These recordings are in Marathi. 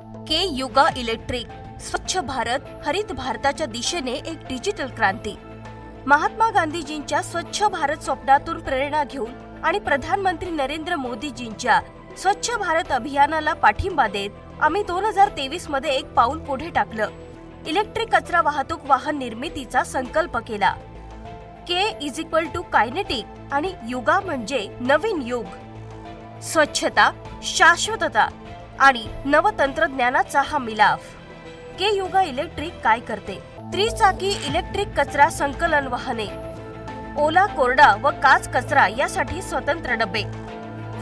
के युगा इलेक्ट्रिक स्वच्छ भारत हरित भारताच्या दिशेने एक डिजिटल क्रांती. महात्मा गांधीजींच्या स्वच्छ भारत स्वप्नातून प्रेरणा घेऊन आणि प्रधानमंत्री नरेंद्र मोदीजींच्या स्वच्छ भारत अभियानाला पाठिंबा देत आम्ही 2023 मध्ये एक पाऊल पुढे टाकलं. इलेक्ट्रिक कचरा वाहतूक वाहन निर्मितीचा संकल्प केला. K कायनेटिक आणि युगा म्हणजे नवीन युग. स्वच्छता, शाश्वतता आणि नवतंत्रज्ञानाचा हा मिलाफ. के युगा इलेक्ट्रिक काय करते? त्रिचाकी इलेक्ट्रिक कचरा संकलन वाहने, ओला कोरडा व काच कचरा यासाठी स्वतंत्र डबे,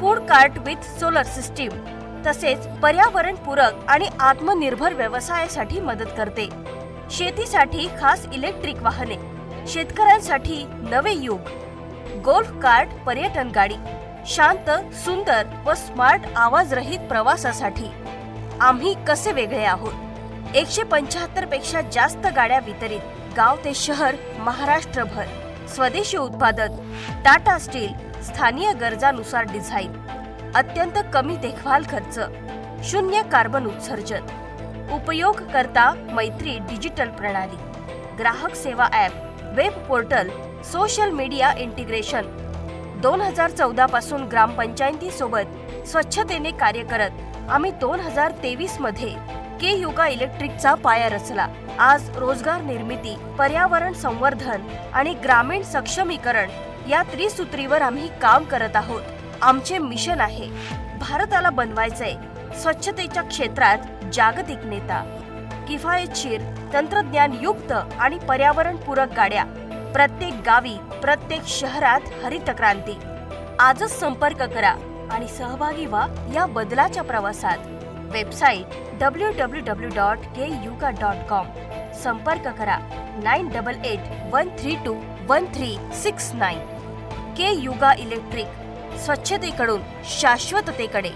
food cart with solar system, तसेच पर्यावरणपूरक आणि आत्मनिर्भर व्यवसायासाठी मदत करते. शेतीसाठी खास इलेक्ट्रिक वाहने, शेतकऱ्यांसाठी नवे युग, गोल्फ कार्ट पर्यटन गाडी, शांत, सुंदर व स्मार्ट आवाजरहित प्रवासासाठी. आम्ही कसे वेगळे आहोत? 175 पेक्षा जास्त गाड्या वितरित, गाव ते शहर, महाराष्ट्रभर. स्वदेशी उत्पादन, टाटा स्टील, स्थानीय गरजानुसार डिझाईन, अत्यंत कमी देखभाल खर्च, 0 कार्बन उत्सर्जन, उपयोगकर्ता मैत्री डिजिटल प्रणाली, ग्राहक सेवा app, web portal, social media integration. 2014 पासून ग्रामपंचायतीसोबत स्वच्छतेने कार्य करत आम्ही 2023 मध्ये के युगा इलेक्ट्रिकचा पाया रचला. आज रोजगार निर्मिती, पर्यावरण संवर्धन आणि ग्रामीण सक्षमीकरण या त्रिसूत्रीवर आम्ही काम करत आहोत. आमचे मिशन आहे भारताला बनवायचंय स्वच्छतेच्या क्षेत्रात जागतिक नेता. किफायतशीर, तंत्रज्ञानयुक्त आणि पर्यावरणपूरक गाड्या, प्रत्येक गावी, प्रत्येक शहरात हरित क्रांती. आजच संपर्क करा आणि सहभागी व्हा या बदलाच्या प्रवासात. Website www.kyuga.com. संपर्क करा 9881321369. के युगा इलेक्ट्रिक, स्वच्छतेकडून शाश्वततेकडे.